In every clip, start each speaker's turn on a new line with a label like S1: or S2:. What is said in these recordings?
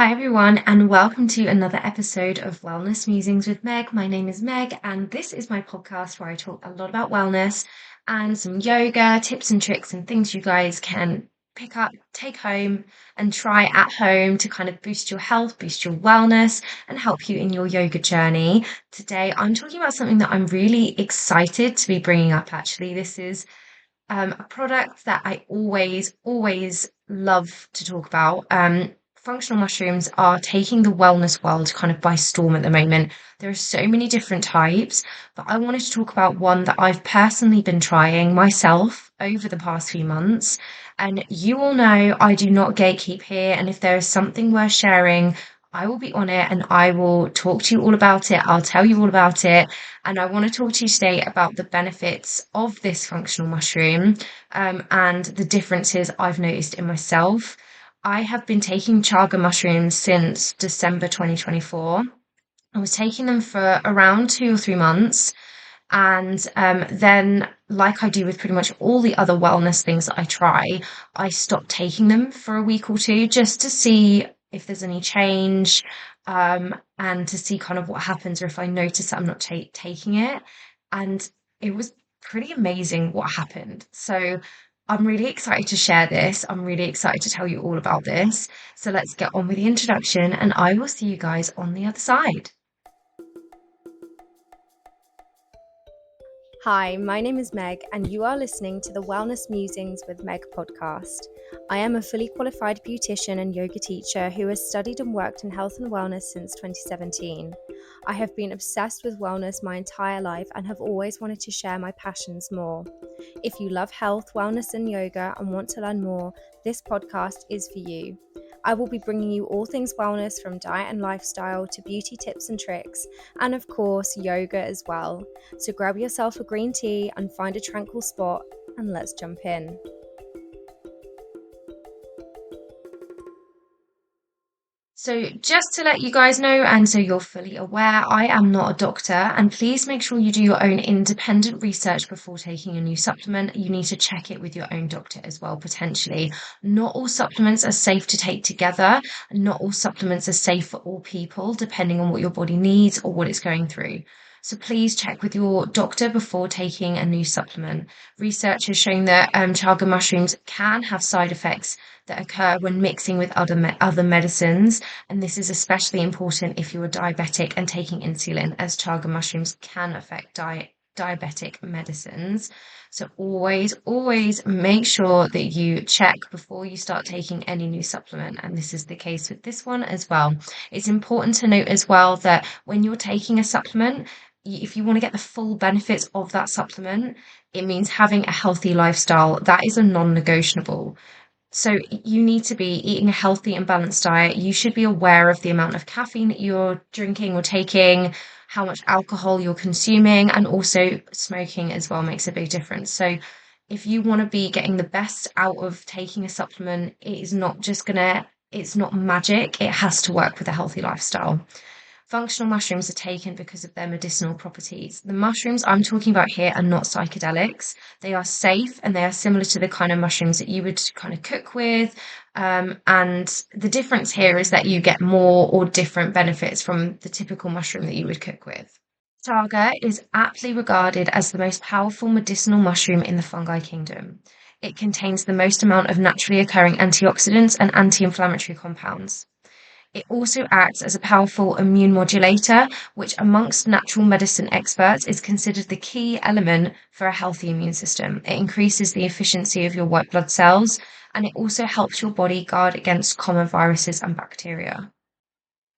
S1: Hi, everyone, and welcome to another episode of Wellness Musings with Meg. My name is Meg, and this is my podcast where I talk a lot about wellness and some yoga tips and tricks and things you guys can pick up, take home, and try at home to kind of boost your health, boost your wellness, and help you in your yoga journey. Today, I'm talking about something that I'm really excited to be bringing up, actually. This is a product that I always love to talk about. Functional mushrooms are taking the wellness world kind of by storm at the moment. There are so many different types, but I wanted to talk about one that I've personally been trying myself over the past few months. And you all know I do not gatekeep here. And if there is something worth sharing, I will be on it and I will talk to you all about it. I'll tell you all about it. And I want to talk to you today about the benefits of this functional mushroom, and the differences I've noticed in myself. I have been taking chaga mushrooms since December 2024. I was taking them for around 2 or 3 months. And then, like I do with pretty much all the other wellness things that I try, I stopped taking them for a week or two just to see if there's any change, and to see kind of what happens or if I notice that I'm not taking it. And it was pretty amazing what happened. So I'm really excited to share this. I'm really excited to tell you all about this. So let's get on with the introduction, and I will see you guys on the other side.
S2: Hi, my name is Meg, and you are listening to the Wellness Musings with Meg podcast. I am a fully qualified beautician and yoga teacher who has studied and worked in health and wellness since 2017. I have been obsessed with wellness my entire life and have always wanted to share my passions more. If you love health, wellness, and yoga and want to learn more, this podcast is for you. I will be bringing you all things wellness from diet and lifestyle to beauty tips and tricks, and of course, yoga as well. So grab yourself a green tea and find a tranquil spot, and let's jump in.
S1: So, just to let you guys know, and so you're fully aware, I am not a doctor, and please make sure you do your own independent research before taking a new supplement. You need to check it with your own doctor as well, potentially. Not all supplements are safe to take together, and not all supplements are safe for all people, depending on what your body needs or what it's going through. So please check with your doctor before taking a new supplement. Research has shown that chaga mushrooms can have side effects that occur when mixing with other medicines, and this is especially important if you are diabetic and taking insulin, as chaga mushrooms can affect diabetic medicines. So always make sure that you check before you start taking any new supplement, and this is the case with this one as well. It's important to note as well that when you're taking a supplement, if you want to get the full benefits of that supplement, it means having a healthy lifestyle. That is a non-negotiable. So you need to be eating a healthy and balanced diet. You should be aware of the amount of caffeine that you're drinking or taking, how much alcohol you're consuming, and also smoking as well makes a big difference. So if you want to be getting the best out of taking a supplement, it's not magic. It has to work with a healthy lifestyle. Functional mushrooms are taken because of their medicinal properties. The mushrooms I'm talking about here are not psychedelics. They are safe and they are similar to the kind of mushrooms that you would kind of cook with. And the difference here is that you get more or different benefits from the typical mushroom that you would cook with. Chaga is aptly regarded as the most powerful medicinal mushroom in the fungi kingdom. It contains the most amount of naturally occurring antioxidants and anti-inflammatory compounds. It also acts as a powerful immune modulator, which amongst natural medicine experts is considered the key element for a healthy immune system. It increases the efficiency of your white blood cells, and it also helps your body guard against common viruses and bacteria.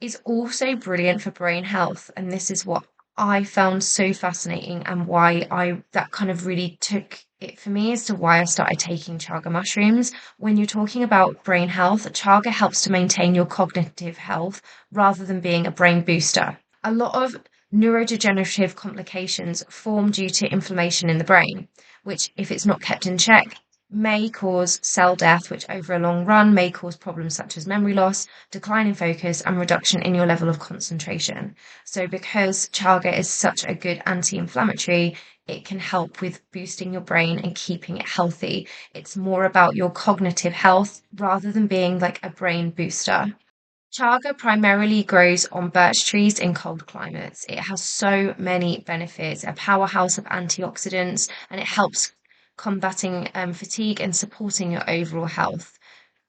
S1: It's also brilliant for brain health, and this is what I found so fascinating and why I that kind of really took it for me as to why I started taking chaga mushrooms. When you're talking about brain health, chaga helps to maintain your cognitive health rather than being a brain booster. A lot of neurodegenerative complications form due to inflammation in the brain, which, if it's not kept in check, may cause cell death, which over a long run may cause problems such as memory loss, decline in focus, and reduction in your level of concentration. So, because chaga is such a good anti inflammatory, it can help with boosting your brain and keeping it healthy. It's more about your cognitive health rather than being like a brain booster. Chaga primarily grows on birch trees in cold climates. It has so many benefits, a powerhouse of antioxidants, and it helps combating fatigue and supporting your overall health.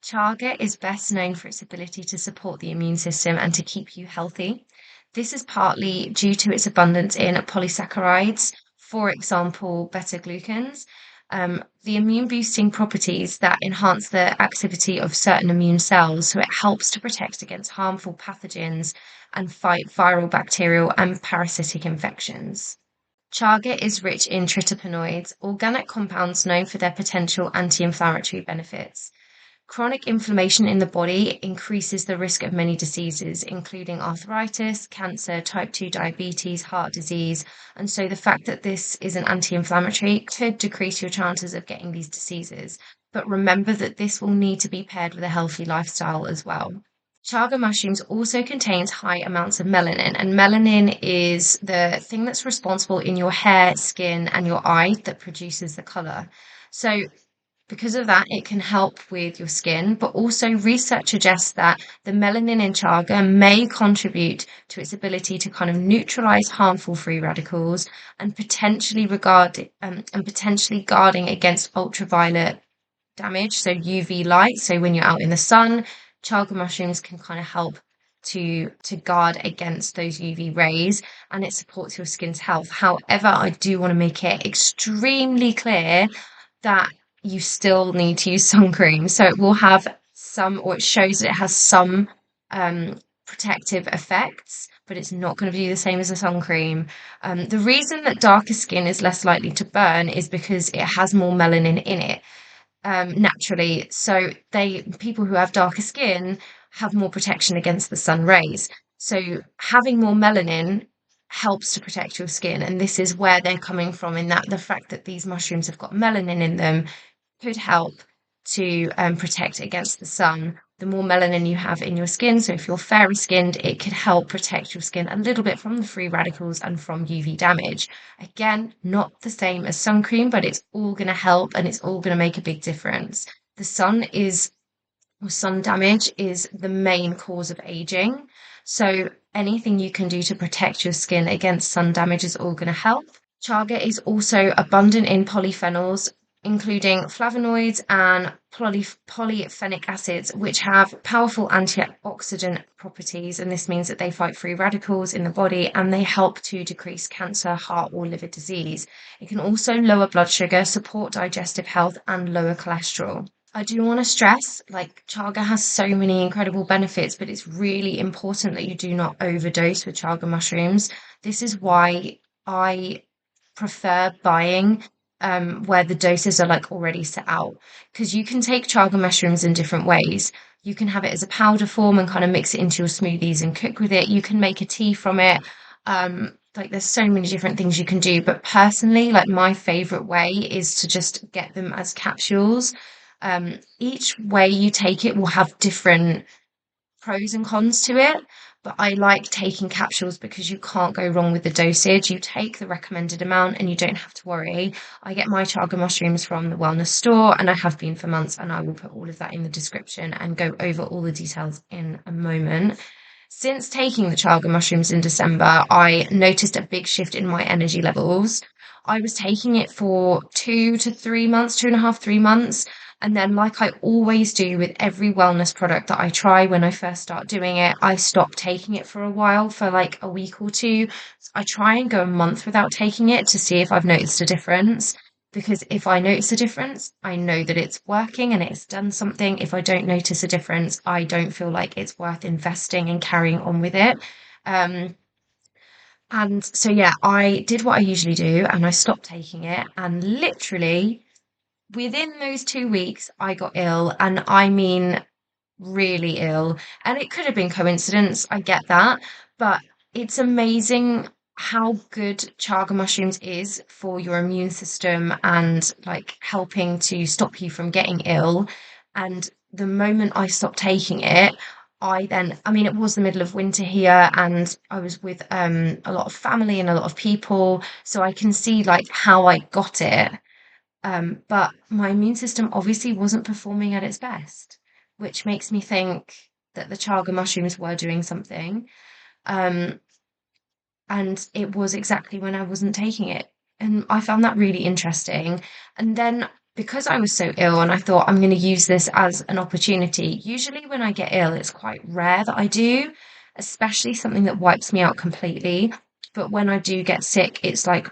S1: Chaga is best known for its ability to support the immune system and to keep you healthy. This is partly due to its abundance in polysaccharides, for example, beta-glucans, the immune boosting properties that enhance the activity of certain immune cells. So it helps to protect against harmful pathogens and fight viral, bacterial, and parasitic infections. Chaga is rich in tryptanoids, organic compounds known for their potential anti-inflammatory benefits. Chronic inflammation in the body increases the risk of many diseases, including arthritis, cancer, type 2 diabetes, heart disease. And so the fact that this is an anti-inflammatory could decrease your chances of getting these diseases. But remember that this will need to be paired with a healthy lifestyle as well. Chaga mushrooms also contains high amounts of melanin, and melanin is the thing that's responsible in your hair, skin, and your eye that produces the color. So because of that, it can help with your skin, but also research suggests that the melanin in chaga may contribute to its ability to kind of neutralize harmful free radicals and potentially guarding against ultraviolet damage, so UV light. So when you're out in the sun, chaga mushrooms can kind of help to guard against those UV rays, and it supports your skin's health. However, I do want to make it extremely clear that you still need to use sun cream. So it will have some, or it shows that it has some protective effects, but it's not going to be the same as a sun cream. The reason that darker skin is less likely to burn is because it has more melanin in it naturally. So people who have darker skin have more protection against the sun rays. So having more melanin helps to protect your skin, and this is where they're coming from, in that the fact that these mushrooms have got melanin in them could help to protect against the sun. The more melanin you have in your skin, so if you're fairer skinned, it could help protect your skin a little bit from the free radicals and from UV damage. Again, not the same as sun cream, but it's all going to help and it's all going to make a big difference. The sun is, or sun damage is the main cause of aging. So anything you can do to protect your skin against sun damage is all going to help. Chaga is also abundant in polyphenols, including flavonoids and polyphenic acids, which have powerful antioxidant properties. And this means that they fight free radicals in the body and they help to decrease cancer, heart, or liver disease. It can also lower blood sugar, support digestive health, and lower cholesterol. I do want to stress, like, chaga has so many incredible benefits, but it's really important that you do not overdose with chaga mushrooms. This is why I prefer buying where the doses are like already set out, because you can take chaga mushrooms in different ways. You can have it as a powder form and kind of mix it into your smoothies and cook with it. You can make a tea from it. Like, there's so many different things you can do, but personally, like, my favorite way is to just get them as capsules. Each way you take it will have different pros and cons to it, but I like taking capsules because you can't go wrong with the dosage. You take the recommended amount and you don't have to worry. I get my chaga mushrooms from the wellness store, and I have been for months, and I will put all of that in the description and go over all the details in a moment. Since taking the chaga mushrooms in December, I noticed a big shift in my energy levels. I was taking it for 2 to 3 months, 2.5, 3 months. And then, like I always do with every wellness product that I try when I first start doing it, I stop taking it for a while, for like a week or two. I try and go a month without taking it to see if I've noticed a difference. Because if I notice a difference, I know that it's working and it's done something. If I don't notice a difference, I don't feel like it's worth investing and carrying on with it. Um, and so, yeah, I did what I usually do and I stopped taking it. And literally, within those 2 weeks, I got ill, and I mean really ill. And it could have been coincidence, I get that, but it's amazing how good chaga mushrooms is for your immune system and like helping to stop you from getting ill. And the moment I stopped taking it, I mean, it was the middle of winter here, and I was with a lot of family and a lot of people, so I can see like how I got it, but my immune system obviously wasn't performing at its best, which makes me think, that the chaga mushrooms were doing something. Um, and it was exactly when I wasn't taking it. And I found that really interesting. And then because I was so ill and I thought I'm going to use this as an opportunity, usually when I get ill, it's quite rare that I do, especially something that wipes me out completely. But when I do get sick, it's like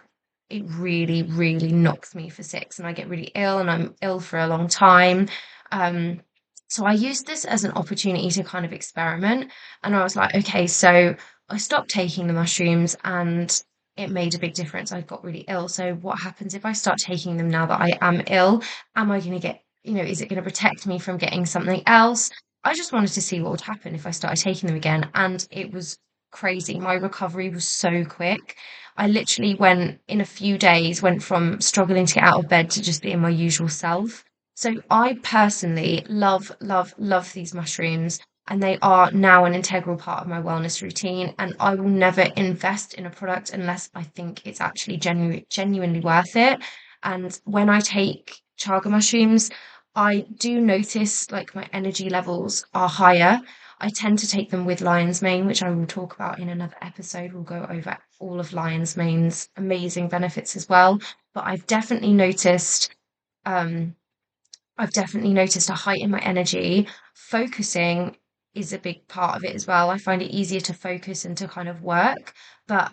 S1: it really, really knocks me for six and I get really ill and I'm ill for a long time. Um, so I used this as an opportunity to kind of experiment. And I was like, okay, so I stopped taking the mushrooms and it made a big difference. I got really ill. So what happens if I start taking them now that I am ill? Am I going to get, is it going to protect me from getting something else? I just wanted to see what would happen if I started taking them again. And it was crazy. My recovery was so quick. I literally went in a few days, went from struggling to get out of bed to just being my usual self. So I personally love, love, love these mushrooms and they are now an integral part of my wellness routine. And I will never invest in a product unless I think it's actually genuinely worth it. And when I take chaga mushrooms, I do notice like my energy levels are higher. I tend to take them with lion's mane, which I will talk about in another episode. We'll go over all of lion's mane's amazing benefits as well. But um, I've definitely noticed a height in my energy. Focusing is a big part of it as well. I find it easier to focus and to kind of work. But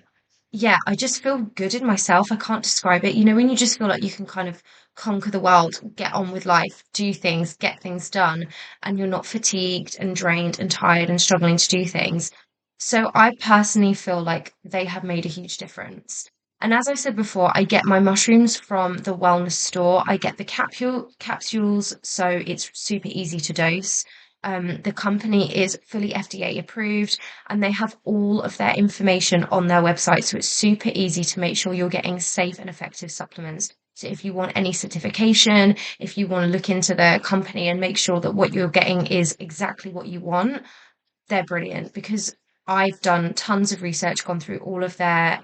S1: yeah, I just feel good in myself. I can't describe it. When you just feel like you can kind of conquer the world, get on with life, do things, get things done, and you're not fatigued and drained and tired and struggling to do things. So I personally feel like they have made a huge difference. And as I said before, I get my mushrooms from the wellness store. I get the capsules, so it's super easy to dose. The company is fully FDA approved and they have all of their information on their website. So it's super easy to make sure you're getting safe and effective supplements. So if you want any certification, if you want to look into the company and make sure that what you're getting is exactly what you want, they're brilliant because I've done tons of research, gone through all of their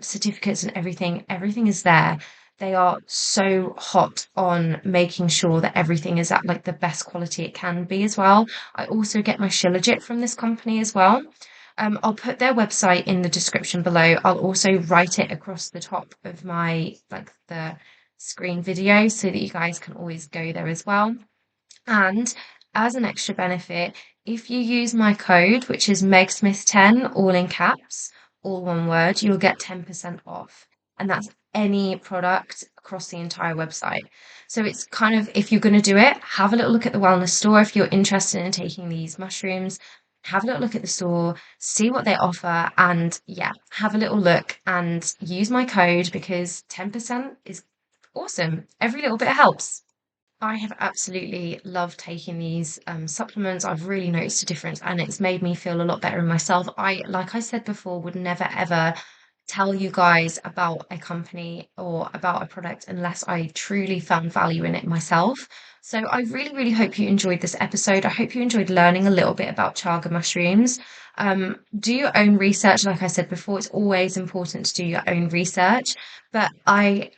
S1: certificates and everything. Everything is there. They are so hot on making sure that everything is at like the best quality it can be as well. I also get my Shilajit from this company as well. I'll put their website in the description below. I'll also write it across the top of my like the screen video so that you guys can always go there as well. And as an extra benefit, if you use my code, which is MegSmith10, all in caps, all one word, you'll get 10% off. And that's any product across the entire website. So it's kind of, if you're going to do it, have a little look at the wellness store. If you're interested in taking these mushrooms, have a little look at the store, see what they offer, and yeah, have a little look and use my code because 10% is awesome. Every little bit helps. I have absolutely loved taking these supplements. I've really noticed a difference and it's made me feel a lot better in myself. Like I said before, would never ever tell you guys about a company or about a product unless I truly found value in it myself. So I really, really hope you enjoyed this episode. I hope you enjoyed learning a little bit about chaga mushrooms. Do your own research. Like I said before, it's always important to do your own research. But I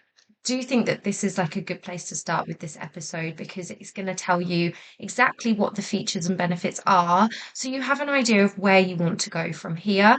S1: do think that this is like a good place to start with this episode because it's going to tell you exactly what the features and benefits are so you have an idea of where you want to go from here.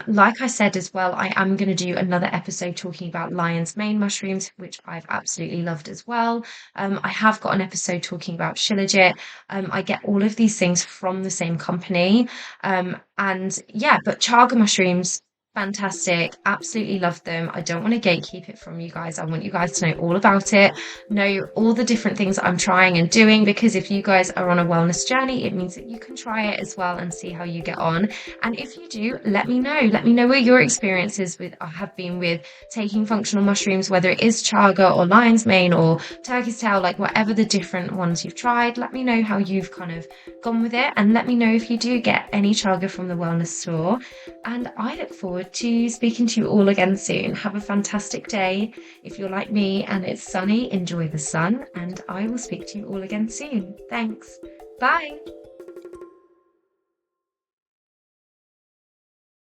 S1: Like I said as well, I am going to do another episode talking about lion's mane mushrooms, which I've absolutely loved as well. I have got an episode talking about shilajit. I get all of these things from the same company. And yeah, but chaga mushrooms, fantastic. Absolutely love them. I don't want to gatekeep it from you guys. I want you guys to know all about it, know all the different things that I'm trying and doing, because if you guys are on a wellness journey, it means that you can try it as well and see how you get on. And if you do, let me know. Let me know what your experiences with have been with taking functional mushrooms, whether it is chaga or lion's mane or turkey's tail, like whatever the different ones you've tried. Let me know how you've kind of gone with it. And let me know if you do get any chaga from the wellness store. And I look forward to speaking to you all again soon. Have a fantastic day. If you're like me and it's sunny, enjoy the sun, and I will speak to you all again soon. Thanks. Bye.